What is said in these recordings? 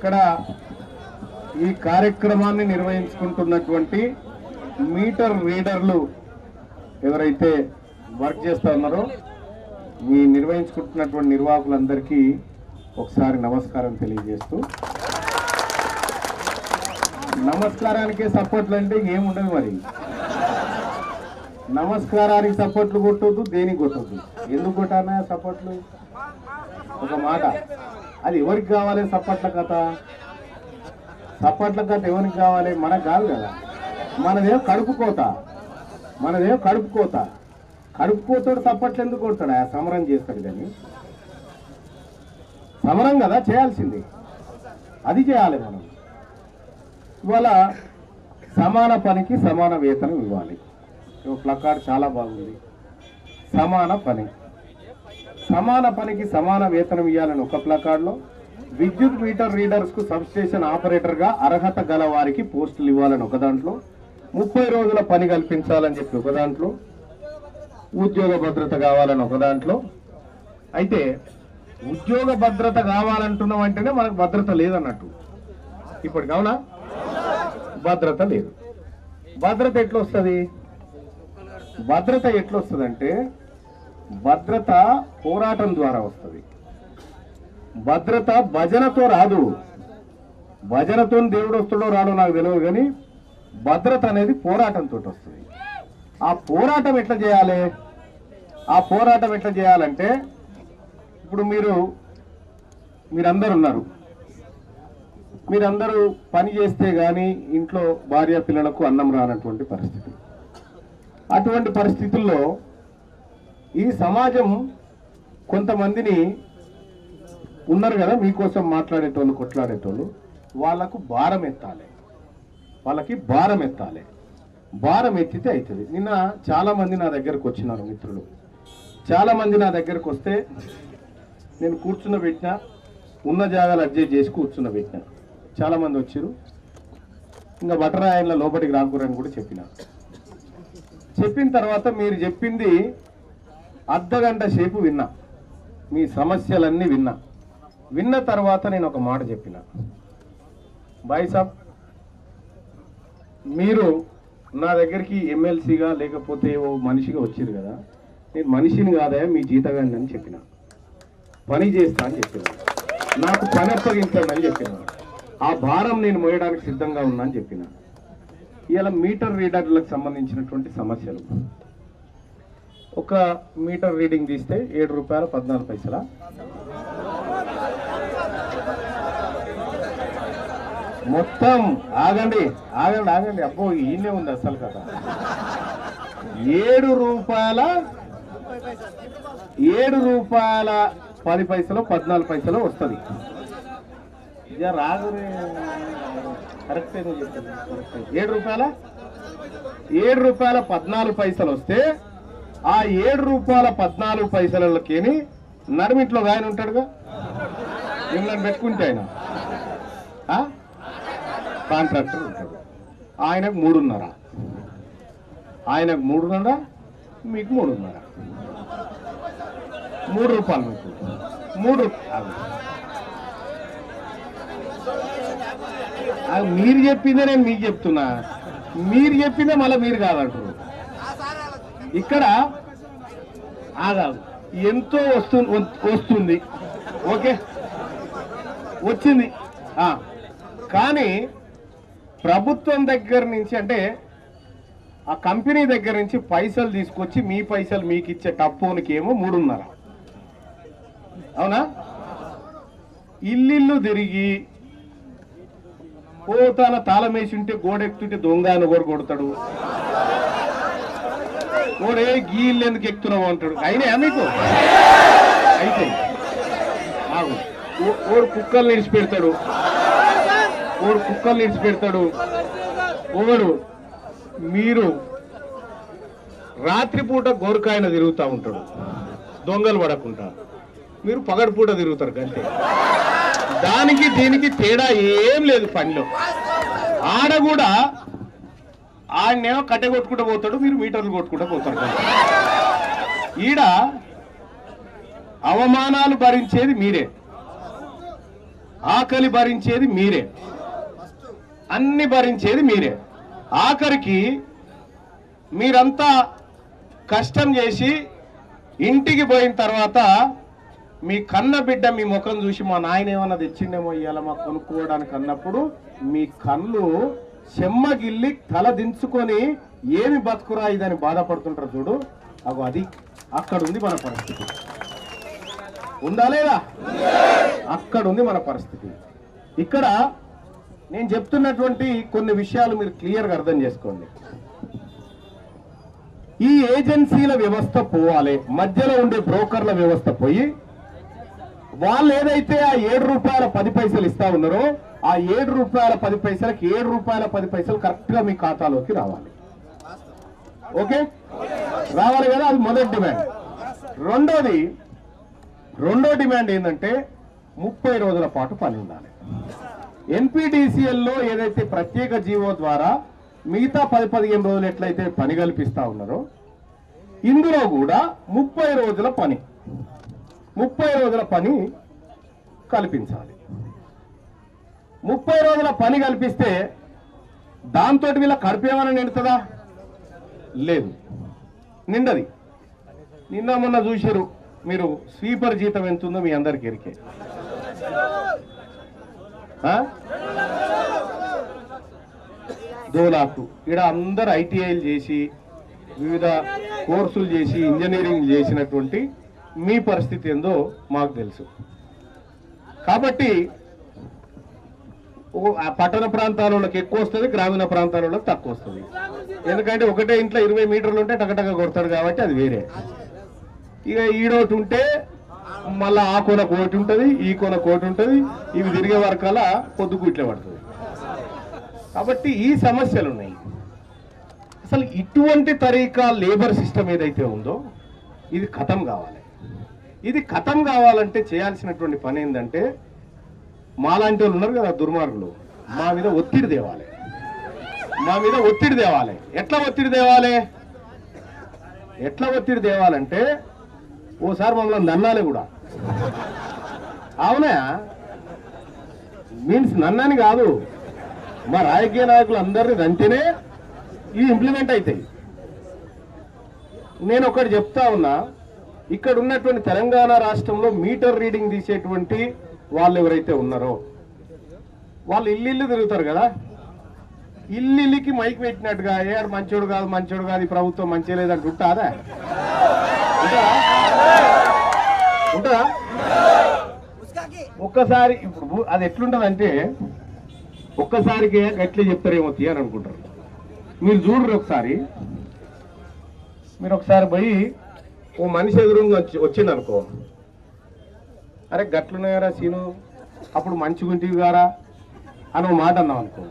ఇక్కడ ఈ కార్యక్రమాన్ని నిర్వహించుకుంటున్నటువంటి మీటర్ రీడర్లు ఎవరైతే వర్క్ చేస్తా ఉన్నారో ఈ నిర్వహించుకుంటున్నటువంటి నిర్వాహకులందరికీ ఒకసారి నమస్కారం తెలియజేస్తూ, నమస్కారానికే సపోర్ట్లు అంటే ఏముండదు. మరి నమస్కారానికి సపోర్ట్లు కొట్టొద్దు, దేనికి కొట్టొద్దు. ఎందుకు కొట్టానా సపోర్ట్లు? ఒక మాట, అది ఎవరికి కావాలి సపోర్ట్ల కథ? సపోర్ట్ల కథ ఎవరికి కావాలి? మనకు కాదు కదా. మనదేం కడుపుకోత, కడుపుకోతాడు సపోర్ట్లు ఎందుకు కొడతాడు? సమరం చేస్తాడు కానీ సమరం కదా చేయాల్సింది, అది చేయాలి మనం. ఇవాళ సమాన పనికి సమాన వేతనం ఇవ్వాలి. ప్లకార్డ్ చాలా బాగుంది. సమాన పనికి సమాన వేతనం ఇవ్వాలని ఒక ప్లకార్డులో, విద్యుత్ మీటర్ రీడర్స్ కు సబ్స్టేషన్ ఆపరేటర్ గా అర్హత గల వారికి పోస్టులు ఇవ్వాలని ఒక దాంట్లో, 30 రోజుల పని కల్పించాలని చెప్పి ఒక దాంట్లో, ఉద్యోగ భద్రత కావాలని ఒక దాంట్లో. అయితే ఉద్యోగ భద్రత కావాలంటున్నాం అంటేనే మనకు భద్రత లేదన్నట్టు. ఇప్పుడు కావునా భద్రత లేదు. భద్రత ఎట్లొస్తుంది? అంటే భద్రత పోరాటం ద్వారా వస్తుంది. భద్రత భజనతో రాదు. భజనతో దేవుడు వస్తాడో రాడో నాకు తెలియదు, కానీ భద్రత అనేది పోరాటంతో వస్తుంది. ఆ పోరాటం ఎట్లా చేయాలంటే ఇప్పుడు మీరందరూ ఉన్నారు. మీరందరూ పని చేస్తే కానీ ఇంట్లో భార్య పిల్లలకు అన్నం రానటువంటి పరిస్థితి. అటువంటి పరిస్థితుల్లో ఈ సమాజం కొంతమందిని ఉన్నారు కదా మీకోసం మాట్లాడేటోళ్ళు, కొట్లాడేటోళ్ళు, వాళ్ళకి భారం ఎత్తాలి. భారం ఎత్తితే అవుతుంది. నిన్న చాలా మంది నా దగ్గరకు వచ్చినారు మిత్రులు. చాలా మంది నా దగ్గరకు వస్తే నేను కూర్చున్నబెట్టినా, ఉన్న జాగాలు అడ్జస్ట్ చేసి కూర్చున్నబెట్టినా. చాలా మంది వచ్చారు. ఇంకా బటరాయన్ల లోపలికి రాకూరని కూడా చెప్పిన తర్వాత మీరు చెప్పింది అర్ధగంట సేపు విన్నా, మీ సమస్యలన్నీ విన్న తర్వాత నేను ఒక మాట చెప్పిన, భాయ్ సాబ్ మీరు నా దగ్గరికి ఎమ్మెల్సీగా లేకపోతే ఓ మనిషిగా వచ్చారు కదా, నేను మనిషిని కాదయా మీ జీతగాండి అని చెప్పిన, పని చేస్తా అని చెప్పిన, నాకు పని అప్పగించండి అని చెప్పిన, ఆ భారం నేను మోయడానికి సిద్ధంగా ఉన్నా అని చెప్పిన. ఇలా మీటర్ రీడర్లకు సంబంధించినటువంటి సమస్యలు, ఒక మీటర్ రీడింగ్ తీస్తే ₹7.14. మొత్తం ఆగండి అబ్బో ఈయనే ఉంది అసలు కదా. ₹7.10 14 వస్తుంది. ఇక రాదు కరెక్ట్ చెప్తాను. ₹7.14 వస్తే ఆ ₹7.14 నడిమిట్లో ఆయన ఉంటాడుగా, మిమ్మల్ని పెట్టుకుంటే ఆయన కాంట్రాక్టర్ ఉంటాడు. ఆయనకు 3.5, మీకు 3.5, ₹3 మీకు మీరు చెప్పిందే నేను మీకు చెప్తున్నా, మీరు చెప్పిందే మళ్ళీ మీరు కాదంటారు. ఇక్కడ ఆగాదు, ఎంతో వస్తుంది, ఓకే వచ్చింది. కానీ ప్రభుత్వం దగ్గర నుంచి, అంటే ఆ కంపెనీ దగ్గర నుంచి పైసలు తీసుకొచ్చి మీ పైసలు మీకు ఇచ్చే టప్పోనికి ఏమో 3.5. అవునా? ఇల్లు తిరిగి పోతాన తాళం వేసి ఉంటే గోడెక్కుతుంటే దొంగ అని కూడా కొడతాడు. ఓడే గీళ్ళు ఎందుకు ఎక్కుతున్నావు అంటాడు. అయినా మీకు అయితే ఓడు కుక్కలు నిడిచిపెడతాడు, ఓడు మీరు రాత్రిపూట గోరుకాయన తిరుగుతూ ఉంటాడు దొంగలు పడకుండా, మీరు పగటిపూట తిరుగుతారు కంటే. దానికి దీనికి తేడా ఏం లేదు పనిలో. ఆడ కూడా ఆడనేమో కట్టె కొట్టుకుంటూ పోతాడు, మీరు మీటర్లు కొట్టుకుంటూ పోతారు. ఈడ అవమానాలు భరించేది మీరే, ఆకలి భరించేది మీరే, అన్ని భరించేది మీరే. ఆఖరికి మీరంతా కష్టం చేసి ఇంటికి పోయిన తర్వాత మీ కన్న బిడ్డ మీ ముఖం చూసి మా నాయన ఏమన్నా తెచ్చిండేమో ఇవాళ మాకు కొనుక్కోవడానికి అన్నప్పుడు మీ కళ్ళు చెమ్మగిల్లి తల దించుకొని ఏమి బతుకురా ఇదని బాధపడుతుంటారు చూడు. అది అక్కడ ఉంది మన పరిస్థితి. ఉందా లేదా? అక్కడ ఉంది మన పరిస్థితి. ఇక్కడ నేను చెప్తున్నటువంటి కొన్ని విషయాలు మీరు క్లియర్గా అర్థం చేసుకోండి. ఈ ఏజెన్సీల వ్యవస్థ పోవాలి, మధ్యలో ఉండే బ్రోకర్ల వ్యవస్థ పోయి వాళ్ళు ఏదైతే ఆ ₹7.10 ఇస్తా ఉన్నారో ఆ ₹7.10కి ₹7.10 కరెక్ట్ గా మీ ఖాతాలోకి రావాలి. ఓకే, రావాలి కదా. అది మొదటి డిమాండ్. రెండో డిమాండ్ ఏంటంటే 30 రోజుల పాటు పని ఉండాలి. ఎన్పిడిసిఎల్లో ఏదైతే ప్రత్యేక జీవో ద్వారా మిగతా 10-15 రోజులు ఎట్లయితే పని కల్పిస్తా ఉన్నారో ఇందులో కూడా 30 రోజుల పని కల్పించాలి. 30 రోజుల పని కల్పిస్తే దాంతో వీళ్ళ కడుపు ఏమైనా నిండుతుందా? లేదు, నిండది. నిన్న మొన్న చూశారు మీరు, స్వీపర్ జీతం ఎంత ఉందో మీ అందరికి ఎరికే. దోలాకు ఇక్కడ అందరు ఐటీఐలు చేసి వివిధ కోర్సులు చేసి ఇంజనీరింగ్ చేసినటువంటి మీ పరిస్థితి ఏందో మాకు తెలుసు. కాబట్టి పట్టణ ప్రాంతాలకు ఎక్కువ వస్తుంది, గ్రామీణ ప్రాంతాలకు తక్కువ వస్తుంది. ఎందుకంటే ఒకటే ఇంట్లో 20 మీటర్లు ఉంటే టకటక కొడతాడు కాబట్టి అది వేరే. ఇక ఈడోటి ఉంటే మళ్ళీ ఆ కొన కోటి ఉంటుంది, ఈ కొన కోటి ఉంటుంది, ఇవి తిరిగే వరకల్లా పొద్దుకు ఇట్లే పడుతుంది. కాబట్టి ఈ సమస్యలు ఉన్నాయి. అసలు ఇటువంటి తరీకా లేబర్ సిస్టమ్ ఏదైతే ఉందో ఇది ఖతం కావాలి. ఇది ఖతం కావాలంటే చేయాల్సినటువంటి పని ఏంటంటే మాలాంటి వాళ్ళు ఉన్నారు కదా దుర్మార్గులు, మా మీద ఒత్తిడి తేవాలి. ఎట్లా ఒత్తిడి తేవాలంటే ఓసారి మమ్మల్ని నన్నాలి కూడా. అవునా? మీన్స్ నన్నని కాదు, మా రాజకీయ నాయకులు అందరినీ దంటేనే ఇవి ఇంప్లిమెంట్ అవుతాయి. నేను ఒకటి చెప్తా ఉన్నా, ఇక్కడ ఉన్నటువంటి తెలంగాణ రాష్ట్రంలో మీటర్ రీడింగ్ తీసేటువంటి వాళ్ళు ఎవరైతే ఉన్నారో వాళ్ళు ఇల్లు తిరుగుతారు కదా, ఇల్లుకి మైక్ పెట్టినట్టుగా ఏడు మంచోడు కాదు ఈ ప్రభుత్వం మంచి లేదంటే ఉంటుందా? ఒక్కసారి ఇప్పుడు అది ఎట్లుంటదంటే ఒక్కసారికి గట్లే చెప్తారేమో అని అనుకుంటారు. మీరు చూడరు మీరు ఒకసారి పోయి ఓ మనిషి ఎదురుగా వచ్చింది అనుకో, అరే గట్లున్నాయారా సీను, అప్పుడు మంచిగుంటివి గారా అని ఒక మాట అన్నాం అనుకో,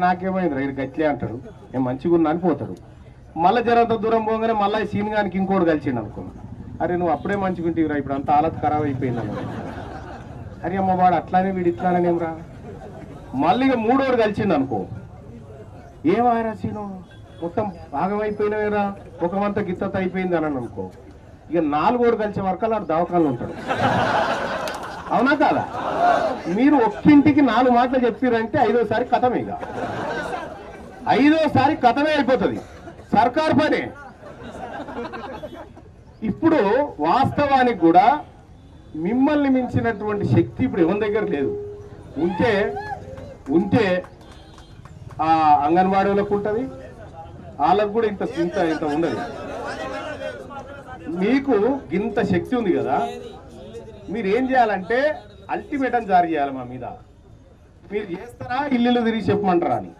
నాకేమైంది రైడు గట్లే అంటాడు, నేను మంచిగున్నా అని పోతాడు. మళ్ళీ జరంత దూరం పోగానే మళ్ళీ సీన్ గానికి ఇంకోటి కలిసిండు అనుకో, అరే నువ్వు అప్పుడే మంచిగుంటివిరా, ఇప్పుడు అంత హాలత్ ఖరాబ్ అయిపోయింది అన్న. అరే అమ్మ వాడు అట్లానే వీడు ఇట్లానేమరా. మళ్ళీ ఇక మూడోడు కలిసిండు అనుకో, ఏమాయరా సీను మొత్తం భాగమైపోయినవేరా, ఒకమంత గిత్తత అయిపోయింది అని అనుకో, ఇక నాలుగోడు కలిసే వరకు అలా దవాఖానలో ఉంటాడు. అవునా కాదా? మీరు ఒక్కింటికి 4 మాటలు చెప్పారంటే 5వసారి కథమే. ఇక 5వసారి కథమే అయిపోతుంది, సర్కారు పనే. ఇప్పుడు వాస్తవానికి కూడా మిమ్మల్ని మించినటువంటి శక్తి ఇప్పుడు ఎవరి దగ్గర లేదు. ఉంటే ఆ అంగన్వాడీలకు ఉంటుంది, వాళ్ళకు కూడా ఇంత ఉండదు. మీకు ఇంత శక్తి ఉంది కదా, మీరు ఏం చేయాలంటే అల్టిమేటం జారీ చేయాలి మా మీద. మీరు చేస్తారా ఇల్లు తిరిగి చెప్పమంటారా అని,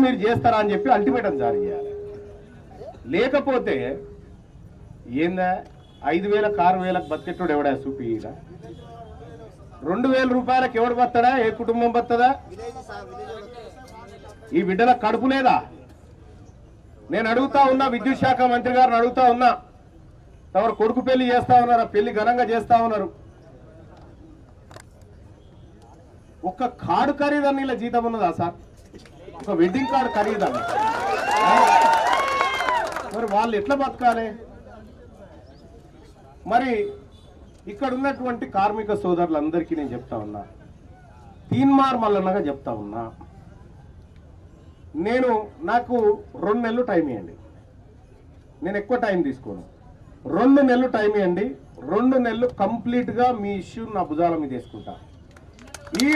మీరు చేస్తారా అని చెప్పి అల్టిమేటం జారీ చేయాలి. లేకపోతే ఏందా 5,000 6,000 బతికెట్టుడు ఎవడా చూపి, 2,000 రూపాయలకు ఎవడు బతాడా? ఏ కుటుంబం బతుందా? ఈ బిడ్డల కడుపు లేదా? నేను అడుగుతా ఉన్నా, విద్యుత్ శాఖ మంత్రి గారిని అడుగుతా ఉన్నా, ఎవరు కొడుకు పెళ్లి చేస్తా ఉన్నారా? పెళ్లి ఘనంగా చేస్తా ఉన్నారు. ఒక్క కార్డు ఖరీదని ఇలా జీతం ఉన్నదా సార్? ఒక వెడ్డింగ్ కార్డు ఖరీదని మరి వాళ్ళు ఎట్లా బతకాలి? మరి ఇక్కడ ఉన్నటువంటి కార్మిక సోదరులందరికీ నేను చెప్తా ఉన్నా, తీన్మార్ మల్లన్నగా చెప్తా ఉన్నా, నాకు 2 నెలలు టైం ఇవ్వండి, నేను ఎక్కువ టైం తీసుకోను. 2 నెలలు టైం ఇవ్వండి, 2 నెలలు కంప్లీట్గా మీ ఇష్యూ నా భుజాల మీద వేసుకుంటా. ఈ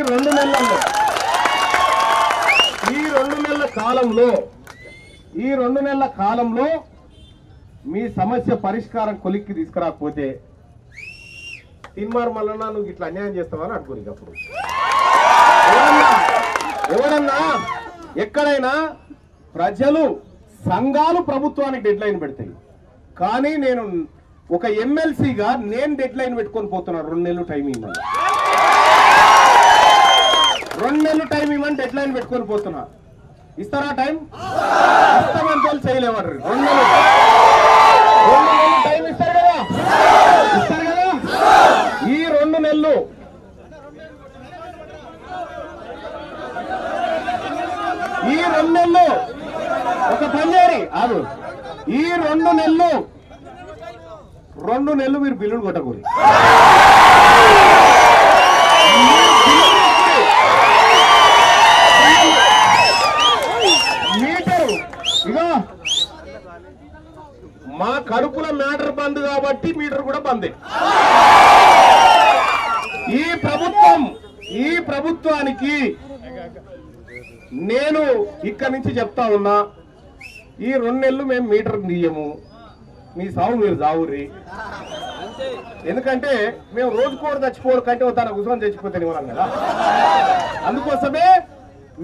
2 నెలల కాలంలో మీ సమస్య పరిష్కారం కొలిక్కి తీసుకురాకపోతే తీన్మార్ మల్లన్న నువ్వు ఇట్లా అన్యాయం చేస్తావని అడుగురు. అప్పుడు ఎవరన్నా ఎక్కడైనా ప్రజలు సంఘాలు ప్రభుత్వానికి డెడ్ లైన్ పెడతాయి, కానీ నేను ఒక ఎమ్మెల్సీగా నేను డెడ్ లైన్ పెట్టుకొని పోతున్నాను. 2 నెలలు టైం ఇవ్వమని, 2 నెలలు టైం ఇవ్వమని డెడ్ లైన్ పెట్టుకొని పోతున్నా. ఇస్తారా టైం? ఇస్తామని తోలు చేయలేవాడు. 2 నెలలు టైం ఇస్తారు కదా, ఇస్తారు కదా. ఈ 2 నెలలు ఒక పని చేయండి, ఆగు. ఈ 2 నెలలు మీరు బిల్లులు కొట్టకూడదు. మీటరు ఇగో మా కడుపుల మ్యాటర్ బంద్ కాబట్టి మీటర్ కూడా బందే. ఈ ప్రభుత్వానికి నేను ఇక్కడి నుంచి చెప్తా ఉన్నా, ఈ 2 నెలలు మేము మీటర్ తీయము, మీ సాగు మీరు జావుర్రి. ఎందుకంటే మేము రోజుకోడు చచ్చిపోడు కంటే తన కూర్చొని చచ్చిపోతే ఇవ్వడం కదా. అందుకోసమే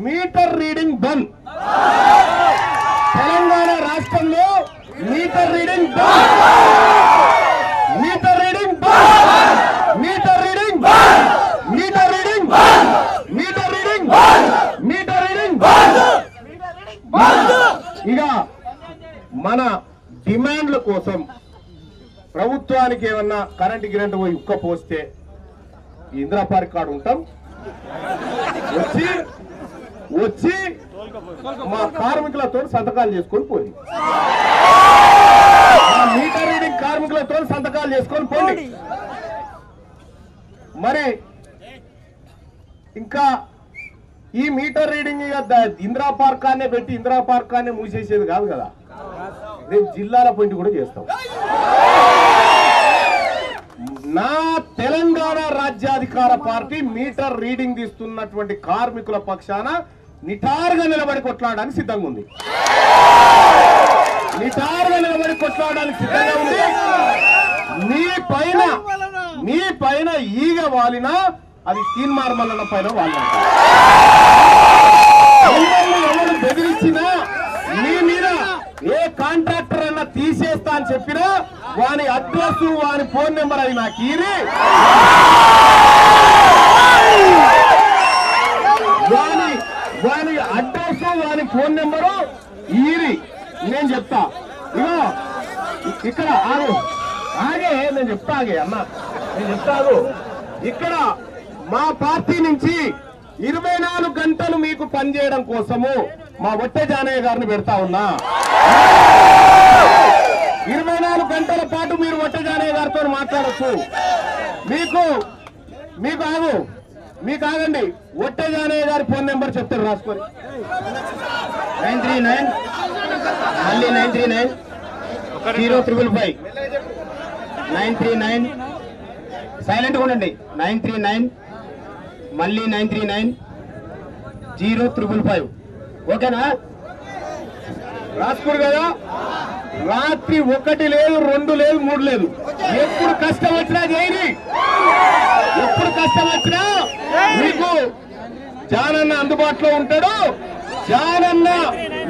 మీటర్ రీడింగ్ బంద్. తెలంగాణ రాష్ట్రంలో మీటర్ రీడింగ్ బంద్, మీటర్ రీడింగ్ బంద్, మీటర్ రీడింగ్ బంద్, మీటర్ రీడింగ్ బంద్, మీటర్ రీడింగ్ బంద్, మీటర్ రీడింగ్ బంద్. ఇక మన డిమాండ్ల కోసం ప్రభుత్వానికి ఏమన్నా కరెంట్ గిరెంట్ పోయి ఉక్క పోస్తే ఇందిరా పార్క్ కాడ ఉంటాం, వచ్చి మా కార్మికులతో సంతకాలు చేసుకొని పోయి, మీటర్ రీడింగ్ కార్మికులతో సంతకాలు చేసుకొని పోండి. మరి ఇంకా ఈ మీటర్ రీడింగ్ ఇందిరా పార్క్ అనే పెట్టి ఇందిరా పార్క్ అనే మూసేసేది కాదు కదా, రేపు జిల్లాల పాయింట్ కూడా చేస్తాం. నా తెలంగాణ రాజ్యాధికార పార్టీ మీటర్ రీడింగ్ తీస్తున్నటువంటి కార్మికుల పక్షాన నిటారుగా నిలబడి కొట్లాడడానికి సిద్ధంగా ఉంది, నిటారుగా నిలబడి కొట్లాడడానికి సిద్ధంగా ఉంది. నీ పైన ఈగ వాలినా అది తీన్మార్ మల్లన్న పైన వాలిన, ఎవరు బెదిరించినా నీ మీద ఏ కాంట్రాక్టర్ అన్నా తీసేస్తా అని చెప్పినా వాని అడ్రస్ వాని ఫోన్ నెంబర్ అది నాకు ఈరి, వాని అడ్రస్ వాని ఫోన్ నెంబరు ఈరి నేను చెప్తా. ఇగో ఇక్కడ ఆగే నేను చెప్తా, ఆగే అన్న నేను చెప్తాను. ఇక్కడ మా పార్టీ నుంచి 24 గంటలు మీకు పనిచేయడం కోసము మా ఒట్టె జానయ్య గారిని పెడతా ఉన్నా. 24 గంటల పాటు మీరు ఒట్టె జానయ్య గారితో మాట్లాడచ్చు. మీకు ఆగండి, ఒట్టె జానయ్య గారి ఫోన్ నెంబర్ చెప్తారు, రాసుకొని 939 మళ్ళీ 939 055 939 సైలెంట్ గా ఉండండి, 939 మళ్ళీ 939 055. ఓకేనా? రాసుకోరు కదా. రాత్రి 1 లేదు, 2 లేదు, 3 లేదు, ఎప్పుడు కష్టం వచ్చినా చేయని, ఎప్పుడు కష్టం వచ్చినా మీకు జానన్న అందుబాటులో ఉంటాడు. జానన్న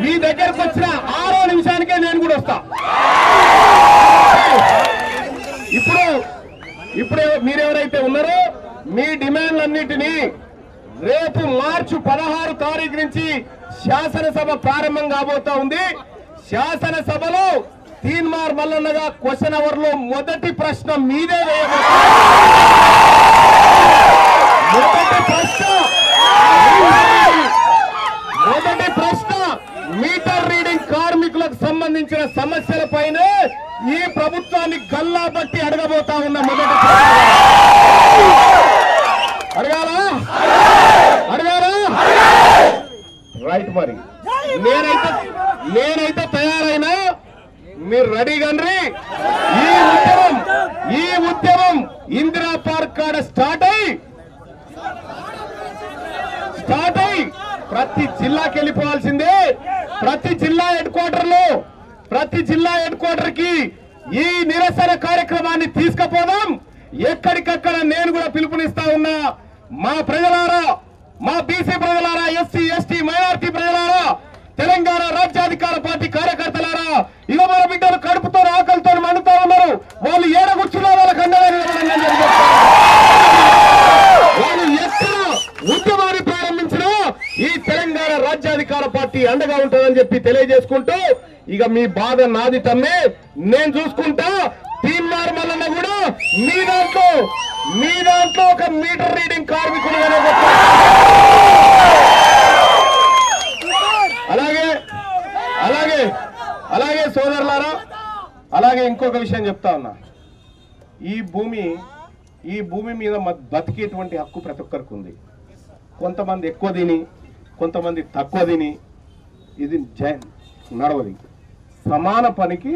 మీ దగ్గరకు వచ్చిన 6వ నిమిషానికే నేను కూడా వస్తా. ఇప్పుడు మీరెవరైతే ఉన్నారో మీ డిమాండ్లన్నింటినీ రేపు మార్చి 16 తారీఖు నుంచి శాసనసభ ప్రారంభం కాబోతా ఉంది. శాసనసభలో తీన్మార్ మల్లన్నగా క్వశ్చన్ అవర్ లో మొదటి ప్రశ్న మీదే మొదటి ప్రశ్న మీటర్ రీడింగ్ కార్మికులకు సంబంధించిన సమస్యలపైనే ఈ ప్రభుత్వాన్ని గల్లా బట్టి అడగబోతా ఉన్న మొదటి గండ్రి ఈ ఉద్యమం ఇందిరా పార్క్ కాడ స్టార్ట్ అయి ప్రతి జిల్లాకి వెళ్ళిపోవాల్సిందే. ప్రతి జిల్లా హెడ్ క్వార్టర్ కి ఈ నిరసన కార్యక్రమాన్ని తీసుకుపోదాం. ఎక్కడికక్కడ నేను కూడా పిలుపునిస్తా ఉన్నా. మా ప్రజలారా, మా బీసీ ప్రజలారా, ఎస్సీ ఎస్టీ మైనారిటీ ప్రజలారా, తెలంగాణ రాజ్యాధికార పార్టీ కార్యకర్తలారా, ఇక మన బిడ్డలు కడుపుతో ఆకలితో మండుతా ఉన్నారు. వాళ్ళు ఏడ కూర్చున్నా వాళ్ళకి అండగా వాళ్ళు ఎక్కడ ఉద్యమాన్ని ప్రారంభించినా ఈ తెలంగాణ రాజ్యాధికార పార్టీ అండగా ఉంటుందని చెప్పి తెలియజేసుకుంటూ, ఇక మీ బాధ నాది తమ్మే, నేను చూసుకుంటా. తీన్మార్ మల్లన్న కూడా మీ దాంట్లో ఒక మీటర్ రీడింగ్ కార్మికుడు అలాగే సోదరులారా, అలాగే ఇంకొక విషయం చెప్తా ఉన్నా. ఈ భూమి మీద బతికేటువంటి హక్కు ప్రతి ఒక్కరికి ఉంది. కొంతమంది ఎక్కువ తిని, కొంతమంది తక్కువ తిని ఇది నడవది. సమాన పనికి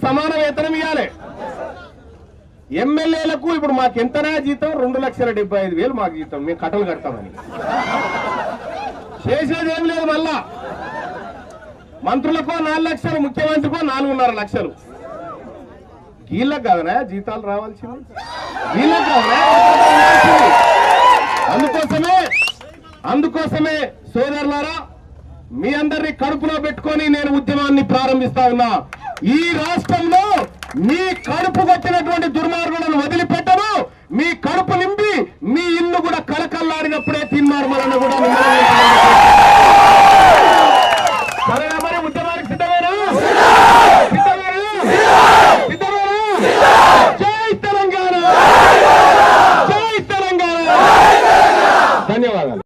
సమాన వేతనం ఇవ్వాలి. ఎమ్మెల్యేలకు ఇప్పుడు మాకు ఎంతనా జీతం? 2,75,000 మాకు జీతం, మేము కట్టలు కడతామని. చేసేది ఏం లేదు. మళ్ళా మంత్రులకో 4 లక్షలు, ముఖ్యమంత్రికో 4.5 లక్షలు. వీళ్ళకి కాదనా జీతాలు రావాల్సింది? వీళ్ళకి కాదనా? అందుకోసమే సోదరులారా, మీ అందరినీ కడుపులో పెట్టుకొని నేను ఉద్యమాన్ని ప్రారంభిస్తా ఉన్నా. ఈ రాష్ట్రంలో మీ కడుపు కొట్టినటువంటి దుర్మార్గులను వదిలిపెట్టను. మీ కడుపు నింపి మీ ఇల్లు కూడా కలకల్లాడినప్పుడే తీన్మార్ మల్లన్న